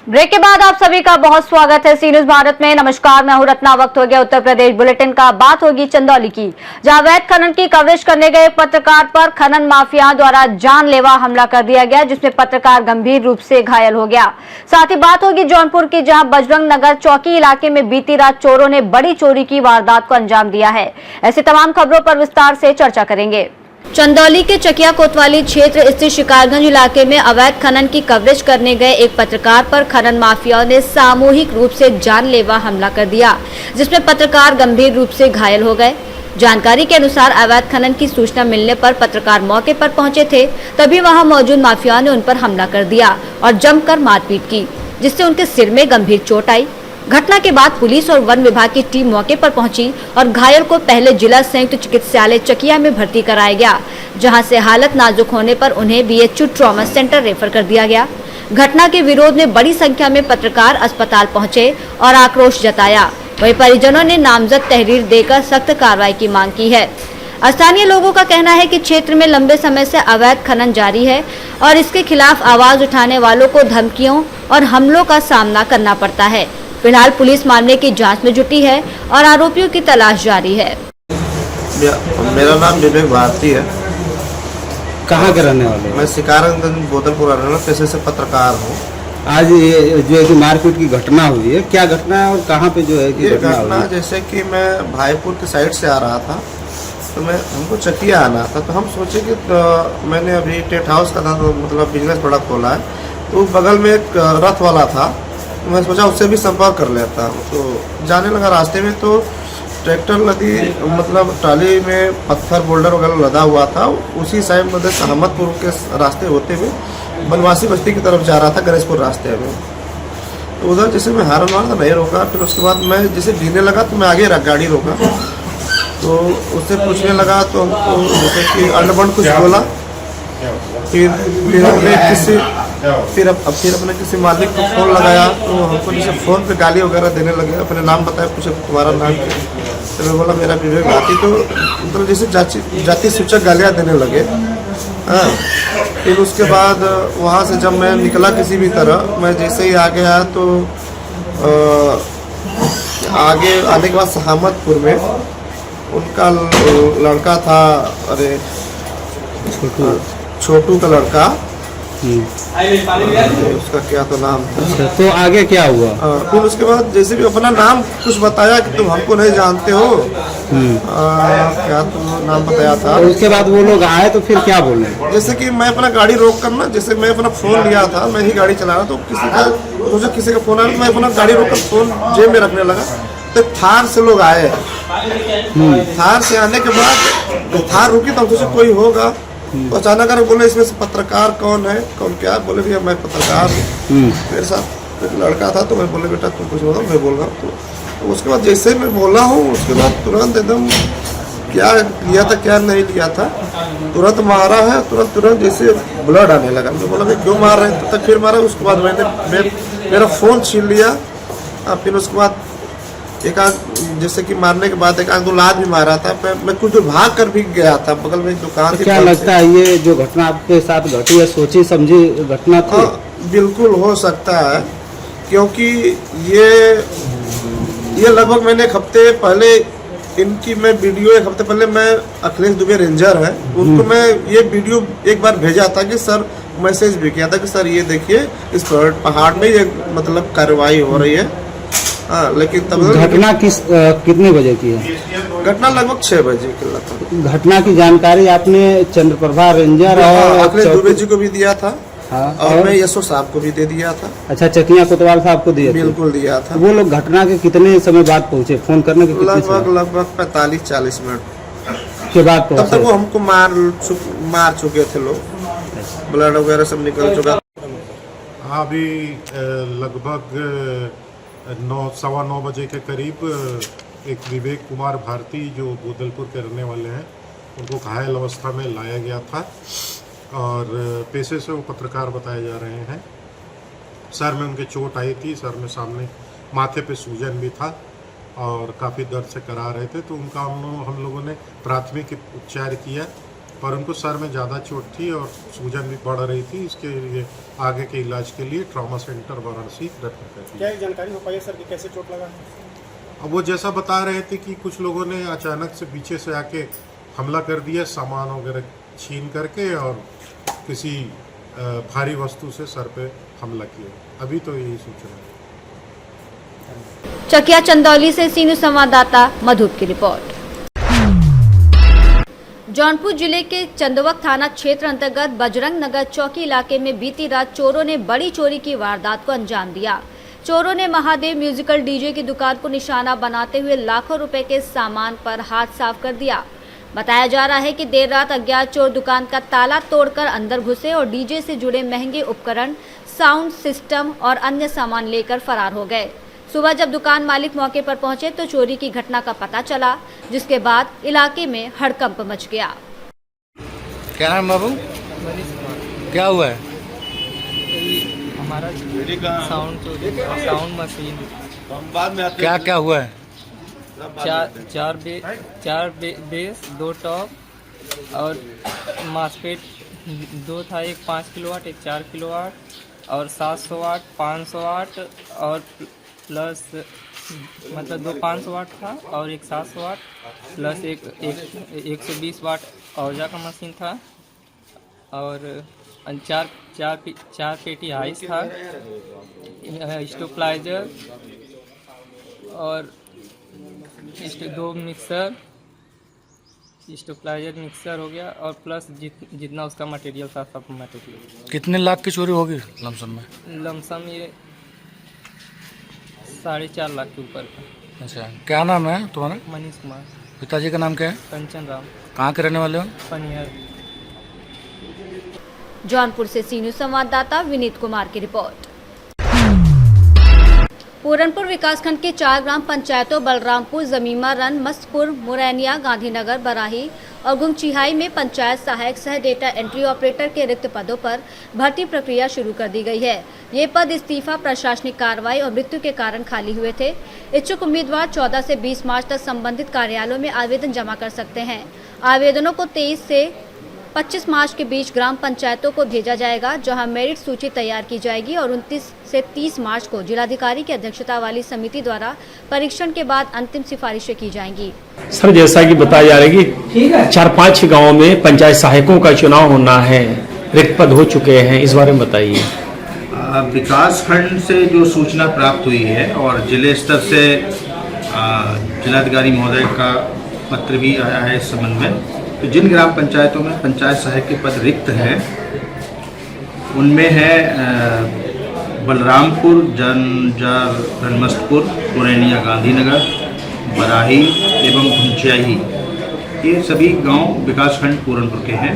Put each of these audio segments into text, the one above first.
Break के बाद आप सभी का बहुत स्वागत है सी न्यूज भारत में। नमस्कार, मैं हूं रत्ना। वक्त हो गया उत्तर प्रदेश बुलेटिन का। बात होगी चंदौली की, जहां अवैध खनन की कवरेज करने गए पत्रकार पर खनन माफियाओं द्वारा जानलेवा हमला कर दिया गया, जिसमें पत्रकार गंभीर रूप से घायल हो गया। साथ ही बात होगी जौनपुर की, जहां बजरंग नगर चौकी इलाके में बीती रात चोरों ने बड़ी चोरी की वारदात को अंजाम दिया है। ऐसी तमाम खबरों पर विस्तार से चर्चा करेंगे। चंदौली के चकिया कोतवाली क्षेत्र स्थित शिकारगंज इलाके में अवैध खनन की कवरेज करने गए एक पत्रकार पर खनन माफियाओं ने सामूहिक रूप से जानलेवा हमला कर दिया, जिसमें पत्रकार गंभीर रूप से घायल हो गए। जानकारी के अनुसार अवैध खनन की सूचना मिलने पर पत्रकार मौके पर पहुंचे थे, तभी वहां मौजूद माफियाओं ने उन पर हमला कर दिया और जमकर मारपीट की, जिससे उनके सिर में गंभीर चोट आई। घटना के बाद पुलिस और वन विभाग की टीम मौके पर पहुंची और घायल को पहले जिला संयुक्त चिकित्सालय चकिया में भर्ती कराया गया, जहां से हालत नाजुक होने पर उन्हें बीएचयू ट्रॉमा सेंटर रेफर कर दिया गया। घटना के विरोध में बड़ी संख्या में पत्रकार अस्पताल पहुंचे और आक्रोश जताया। वहीं परिजनों ने नामजद तहरीर देकर सख्त कार्रवाई की मांग की है। स्थानीय लोगों का कहना है कि क्षेत्र में लंबे समय से अवैध खनन जारी है और इसके खिलाफ आवाज उठाने वालों को धमकियों और हमलों का सामना करना पड़ता है। फिलहाल पुलिस मामले की जांच में जुटी है और आरोपियों की तलाश जारी है। मेरा नाम विवेक भारती है। कहाँ के रहने वाले? मैं शिकारगंज बोतलपुर रहने वाला पेशे से पत्रकार हूँ। आज ये जो है कि मारपीट की घटना हुई है, क्या घटना है और कहाँ पे जो है कि ये घटना जैसे कि मैं भाईपुर की साइड से आ रहा था, तो हमको चकिया आना था, तो हम सोचे कि मैंने अभी टेंट हाउस का मतलब बिजनेस बड़ा खोला है, तो बगल में एक रथ वाला था, तो मैं सोचा उससे भी संपर्क कर लेता हूँ। तो जाने लगा रास्ते में, तो ट्रैक्टर लदी मतलब ट्राली में पत्थर बोल्डर वगैरह लदा हुआ था। उसी साइड मतलब सहमदपुर के रास्ते होते हुए बनवासी बस्ती की तरफ जा रहा था, गणेशपुर रास्ते में। तो उधर जैसे मैं हारन मारा था, नहीं रोका। फिर उसके बाद मैं जैसे जीने लगा तो मैं आगे गाड़ी रोका, तो उससे पूछने लगा, तो हमको जैसे कि अनबन कुछ बोला। फिर अपने किसी मालिक को फ़ोन लगाया, तो हमको जैसे फ़ोन पे गाली वगैरह देने लगे। अपने नाम बताया, पूछे तुम्हारा नाम क्या? तो मैं बोला मेरा विवेक भारती। तो मतलब जैसे जाति सूचक गालियाँ देने लगे। हाँ, फिर उसके बाद वहाँ से जब मैं निकला किसी भी तरह, मैं जैसे ही आगे आया, तो आगे आने के बाद सहमदपुर में उनका लड़का था, अरे छोटू का लड़का, उसका क्या तो नाम था। अच्छा, तो आगे क्या हुआ? फिर उसके बाद जैसे भी अपना नाम कुछ बताया कि तुम हमको नहीं जानते हो, क्या तुम नाम बताया था। तो उसके बाद वो लोग आए तो फिर क्या बोले? जैसे कि मैं अपना गाड़ी रोक कर ना, जैसे मैं अपना फ़ोन लिया था, मैं ही गाड़ी चला रहा, तो किसी का फ़ोन आया, मैं अपना गाड़ी रोक कर फ़ोन जेब में रखने लगा, तो थार से लोग आए। थार से आने के बाद थार रुकी, तो हम सोचे कोई होगा। तो अचानक बोले इसमें से पत्रकार कौन है, कौन क्या? बोले भैया मैं पत्रकार हूँ। मेरे साथ एक लड़का था, तो मैं बोले बेटा तुम कुछ बताओ, मैं बोल रहा हूँ। तो उसके बाद जैसे मैं बोला हूँ, उसके बाद तुरंत एकदम क्या लिया था क्या नहीं लिया था, तुरंत मारा है। तुरंत जैसे ब्लड आने लगा। मैं बोला भाई क्यों मार रहे हैं? तब तक फिर मारा। उसके बाद मेरा फ़ोन छीन लिया। फिर उसके बाद एक जैसे कि मारने के बाद एक आध लात भी मारा था। मैं कुछ दूर भाग कर भी गया था, बगल में एक दुकान। तो क्या लगता है ये जो घटना आपके साथ घटी है सोची समझी घटना थी? बिल्कुल हो सकता है, क्योंकि ये लगभग मैंने एक हफ्ते पहले इनकी मैं वीडियो, एक हफ्ते पहले मैं अखिलेश दुबे रेंजर है, उनको मैं ये वीडियो एक बार भेजा था कि सर, मैसेज भी किया था कि सर ये देखिए इस पहाड़ में ये मतलब कार्रवाई हो रही है। हाँ, लेकिन तब घटना कितने बजे की है? घटना लगभग 6 बजे की लगभग। घटना की जानकारी आपने चंद्रप्रभा रेंजर और अखिलेश दुबे जी को भी दिया था। हाँ, और मैं यशो साहब को भी दे दिया था। अच्छा, चकिया कोतवाल साहब को दिया? बिल्कुल दिया था। वो लोग घटना के कितने समय बाद पहुंचे? फोन करने के लगभग 45-40 मिनट के बाद तब तक वो हमको मार चुके थे लोग, ब्लड वगैरह सब निकल चुका। हाँ, अभी लगभग 9-9:15 बजे के करीब एक विवेक कुमार भारती जो बोतलपुर के रहने वाले हैं, उनको घायल अवस्था में लाया गया था और पेशे से वो पत्रकार बताए जा रहे हैं। सर में उनके चोट आई थी, सर में सामने माथे पे सूजन भी था और काफ़ी दर्द से करा रहे थे, तो उनका हम लोगों ने प्राथमिक उपचार किया, पर उनको सर में ज़्यादा चोट थी और सूजन भी बढ़ रही थी। इसके लिए आगे के इलाज के लिए ट्रॉमा सेंटर वाराणसी रेफर कर दिया। क्या जानकारी हो पाई सर कि कैसे चोट लगा? अब वो जैसा बता रहे थे कि कुछ लोगों ने अचानक से पीछे से आके हमला कर दिया, सामान वगैरह छीन करके, और किसी भारी वस्तु से सर पे हमला किया। अभी तो यही सूचना है। चकिया चंदौली से सीनू संवाददाता मधुप की रिपोर्ट। जौनपुर जिले के चंदवक थाना क्षेत्र अंतर्गत बजरंग नगर चौकी इलाके में बीती रात चोरों ने बड़ी चोरी की वारदात को अंजाम दिया। चोरों ने महादेव म्यूजिकल डीजे की दुकान को निशाना बनाते हुए लाखों रुपए के सामान पर हाथ साफ कर दिया। बताया जा रहा है कि देर रात अज्ञात चोर दुकान का ताला तोड़कर अंदर घुसे और डीजे से जुड़े महंगे उपकरण, साउंड सिस्टम और अन्य सामान लेकर फरार हो गए। सुबह जब दुकान मालिक मौके पर पहुंचे तो चोरी की घटना का पता चला, जिसके बाद इलाके में हड़कंप मच गया। क्या नाम बाबू? क्या हुआ है? हमारा साउंड मशीन क्या क्या हुआ है? चार बेस, 2 टॉप और मास्पेट 2 था, एक 5 किलोवाट, एक 4 किलोवाट और 700 वाट, 500 वाट और प्लस मतलब 2 500 वाट था और एक 700 वाट प्लस एक 120 वाट औजा का मशीन था और चार पेटी हाइस था, स्टेबलाइजर और 2 मिक्सर, स्टेबलाइजर मिक्सर हो गया और प्लस जितना उसका मटेरियल था सब मटेरियल। कितने लाख की चोरी होगी लमसम में? लमसम ये 4.5 लाख के ऊपर का। अच्छा, क्या नाम है तुम्हारा? मनीष कुमार। पिताजी का नाम क्या है? कंचन राम। कहाँ के रहने वाले हो? पनियर। जौनपुर से सीनू संवाददाता विनीत कुमार की रिपोर्ट। पूरनपुर विकासखंड के 4 ग्राम पंचायतों बलरामपुर, जमीमा रन, मस्तपुर, मुरैनिया, गांधीनगर, बराही और गुंगचिहाई में पंचायत सहायक सह डेटा एंट्री ऑपरेटर के रिक्त पदों पर भर्ती प्रक्रिया शुरू कर दी गई है। ये पद इस्तीफा, प्रशासनिक कार्रवाई और मृत्यु के कारण खाली हुए थे। इच्छुक उम्मीदवार 14 से 20 मार्च तक संबंधित कार्यालयों में आवेदन जमा कर सकते हैं। आवेदनों को 23 से 25 मार्च के बीच ग्राम पंचायतों को भेजा जाएगा, जहां मेरिट सूची तैयार की जाएगी और 29 से 30 मार्च को जिलाधिकारी की अध्यक्षता वाली समिति द्वारा परीक्षण के बाद अंतिम सिफारिशें की जाएंगी। सर, जैसा कि बताया जा रहा है कि 4-5 गाँव में पंचायत सहायकों का चुनाव होना है, रिक्त पद हो चुके हैं, इस बारे में बताइए। विकास खंड से जो सूचना प्राप्त हुई है और जिले स्तर से जिलाधिकारी महोदय का पत्र भी आया है इस संबंध में, तो जिन ग्राम पंचायतों में पंचायत सहायक के पद रिक्त हैं उनमें है बलरामपुर, जनमस्तपुर, मुरैनिया, गांधीनगर, बराही एवं गुंगचिहाई। ये सभी गांव विकासखंड पूरनपुर के हैं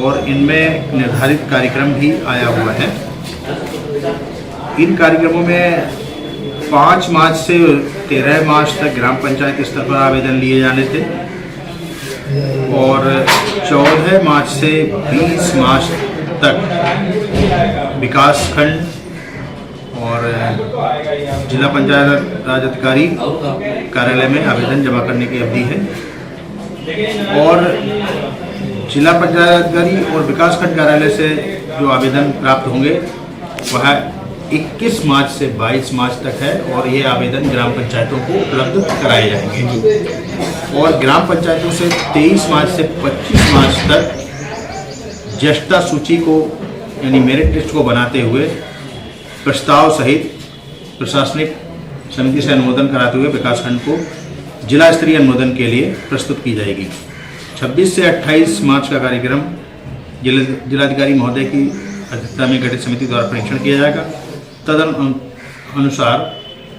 और इनमें निर्धारित कार्यक्रम भी आया हुआ है। इन कार्यक्रमों में 5 मार्च से 13 मार्च तक ग्राम पंचायत स्तर पर आवेदन लिए जाने थे और 14 मार्च से 20 मार्च तक विकास खंड और जिला पंचायत राज अधिकारी कार्यालय में आवेदन जमा करने की अवधि है और जिला पंचायत अधिकारी और विकास खंड कार्यालय से जो आवेदन प्राप्त होंगे वह 21 मार्च से 22 मार्च तक है और ये आवेदन ग्राम पंचायतों को उपलब्ध कराए जाएंगे और ग्राम पंचायतों से 23 मार्च से 25 मार्च तक ज्येष्ठता सूची को यानी मेरिट लिस्ट को बनाते हुए प्रस्ताव सहित प्रशासनिक समिति से अनुमोदन कराते हुए विकासखंड को जिला स्तरीय अनुमोदन के लिए प्रस्तुत की जाएगी। 26 से 28 मार्च का कार्यक्रम जिलाधिकारी महोदय की अध्यक्षता में गठित समिति द्वारा परीक्षण किया जाएगा। तदनुसार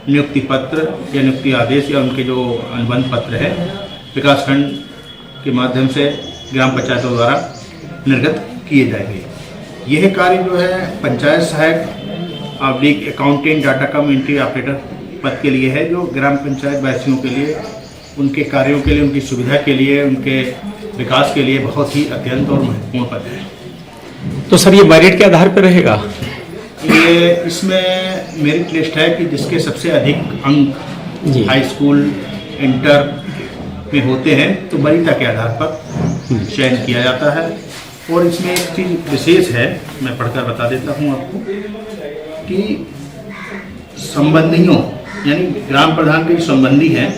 नियुक्ति पत्र या नियुक्ति आदेश या उनके जो अनुबंध पत्र है विकासखंड के माध्यम से ग्राम पंचायतों द्वारा निर्गत किए जाएंगे। यह कार्य जो है पंचायत सहायक अकाउंटेंट डाटा कम एंट्री ऑपरेटर पद के लिए है, जो ग्राम पंचायत वासियों के लिए उनके कार्यों के लिए, उनकी सुविधा के लिए, उनके विकास के लिए बहुत ही अत्यंत और महत्वपूर्ण पद है। तो सर, ये मेरिट के आधार पर रहेगा? ये इसमें मेरिट लिस्ट है कि जिसके सबसे अधिक अंक जी। हाई स्कूल इंटर में होते हैं तो वरीयता के आधार पर चयन किया जाता है। और इसमें एक चीज़ विशेष है, मैं पढ़कर बता देता हूँ आपको, कि संबंधियों यानी ग्राम प्रधान के जो संबंधी हैं,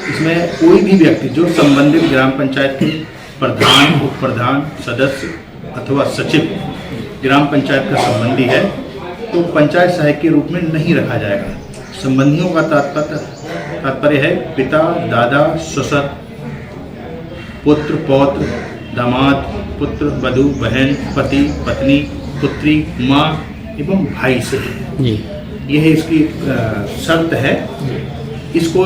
इसमें कोई भी व्यक्ति जो संबंधित ग्राम पंचायत के प्रधान, उप प्रधान, सदस्य अथवा सचिव ग्राम पंचायत का संबंधी है तो पंचायत सहायक के रूप में नहीं रखा जाएगा। संबंधियों का तात्पर्य है पिता, दादा, ससुर, पुत्र, पौत्र, दामाद, पुत्र, वधू, बहन, पति, पत्नी, पुत्री, माँ एवं भाई से। जी। यह इसकी शर्त है, इसको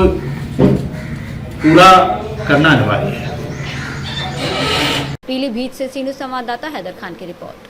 पूरा करना अनिवार्य है। पीलीभीत से सीनू संवाददाता हैदर खान की रिपोर्ट।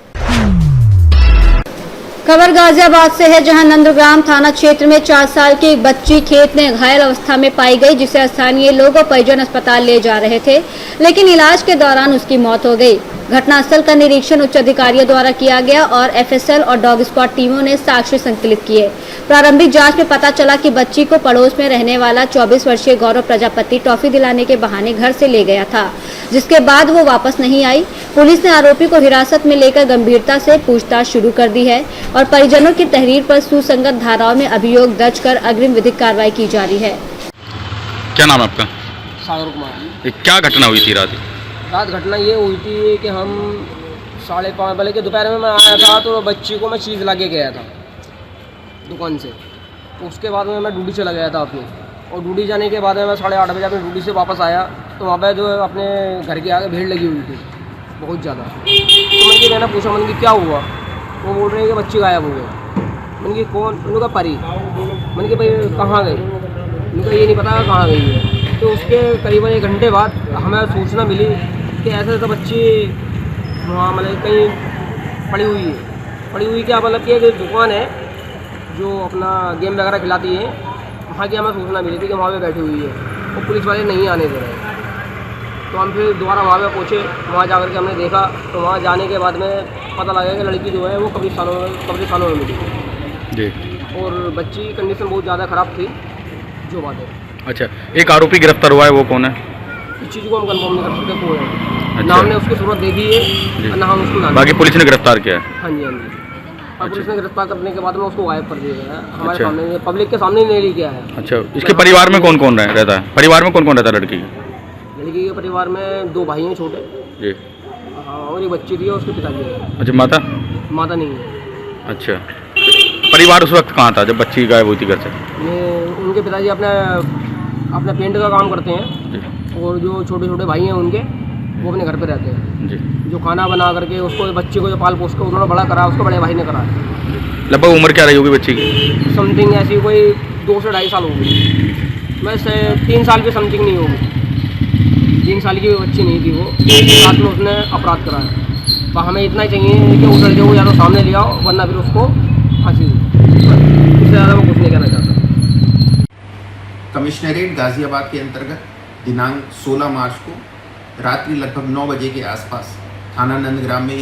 खबर गाजियाबाद से है, जहां नंदग्राम थाना क्षेत्र में 4 साल की एक बच्ची खेत में घायल अवस्था में पाई गई, जिसे स्थानीय लोग और परिजन अस्पताल ले जा रहे थे, लेकिन इलाज के दौरान उसकी मौत हो गई। घटनास्थल का निरीक्षण उच्च अधिकारियों द्वारा किया गया और एफएसएल और डॉग स्क्वाड टीमों ने साक्ष्य संकलित किए। प्रारंभिक जांच में पता चला कि बच्ची को पड़ोस में रहने वाला 24 वर्षीय गौरव प्रजापति टॉफी दिलाने के बहाने घर से ले गया था, जिसके बाद वो वापस नहीं आई। पुलिस ने आरोपी को हिरासत में लेकर गंभीरता से पूछताछ शुरू कर दी है और परिजनों की तहरीर पर सुसंगत धाराओं में अभियोग दर्ज कर अग्रिम विधिक कार्रवाई की जा रही है। क्या नाम है आपका? सागर कुमार। ये क्या घटना हुई थी रात? रात घटना ये हुई थी कि हम 5:30 बजे के दोपहर में मैं आया था तो बच्ची को मैं चीज़ ला के गया था दुकान से। तो उसके बाद में मैं ड्यूटी चला गया था अपनी, और ड्यूटी जाने के बाद में मैं 8:30 बजे अपनी ड्यूटी से वापस आया तो वहाँ पे जो है अपने घर के आगे भीड़ लगी हुई थी बहुत ज़्यादा। तो मैंने पूछा, मैंने क्या हुआ? वो बोल रहे हैं कि बच्ची गायब हो गई। मैंने कि कौन? उन्होंने कहा परी। मैंने कि भाई कहाँ गई? उन्होंने कहा ये नहीं पता कहाँ गई है। तो उसके करीबन 1 घंटे बाद हमें सूचना मिली कि ऐसा ऐसा बच्ची वहाँ मतलब कहीं पड़ी हुई है। पड़ी हुई क्या मतलब कि जो दुकान है जो अपना गेम वगैरह खिलाती है, वहाँ की हमें सूचना मिली थी कि वहाँ पे बैठी हुई है और पुलिस वाले नहीं आने दे रहे। तो हम फिर दोबारा वहाँ पे पहुँचे, वहाँ जा कर के हमने देखा तो वहाँ जाने के बाद में पता लगा कि लड़की जो है वो कब्रिस्तानों में मिली जी। और बच्ची की कंडीशन बहुत ज़्यादा ख़राब थी, जो बात है। अच्छा, एक आरोपी गिरफ्तार हुआ है, वो कौन है? इस चीज़ को हम कंफर्म नहीं कर सकते कौन है। अच्छा। नाम ने उसकी सूरत देखी है, ना हम उसको नाम। बाकी पुलिस ने गिरफ्तार किया है? हाँ जी, हाँ जी। और पुलिस ने गिरफ्तार करने के बाद में उसको गायब कर दिया गया है हमारे अच्छा। सामने, पब्लिक के सामने नहीं ले गया है। अच्छा, इसके परिवार में कौन कौन रहता है? परिवार में कौन कौन रहता है लड़की के? लड़की के परिवार में 2 भाई हैं छोटे जी। और एक बच्ची थी और उसके पिताजी है। अच्छा, माता? माता नहीं है। अच्छा, परिवार उस वक्त कहाँ था जब बच्ची गायब हुई थी घर से? उनके पिताजी अपना पेंट का काम करते हैं जी। और जो छोटे छोटे भाई हैं उनके, वो अपने घर पे रहते हैं जी। जो खाना बना करके उसको, बच्चे को जो पाल पोस कर उन्होंने बड़ा करा, उसको बड़े भाई ने करा। लगभग उम्र क्या रही होगी बच्ची की? समथिंग ऐसी कोई 2 से 2.5 साल होगी, वैसे 3 साल की समथिंग नहीं होगी। 3 साल की बच्ची नहीं थी वो, साथ में उसने अपराध करा है। तो हमें इतना ही चाहिए कि उस लड़के को या तो सामने ले आओ, वरना फिर उसको फांसी दो। इससे ज़्यादा मैं कुछ नहीं कहना चाहता। कमिश्नरेट गाजियाबाद के अंतर्गत दिनांक 16 मार्च को रात्रि लगभग 9 बजे के आसपास थाना नंदग्राम में एक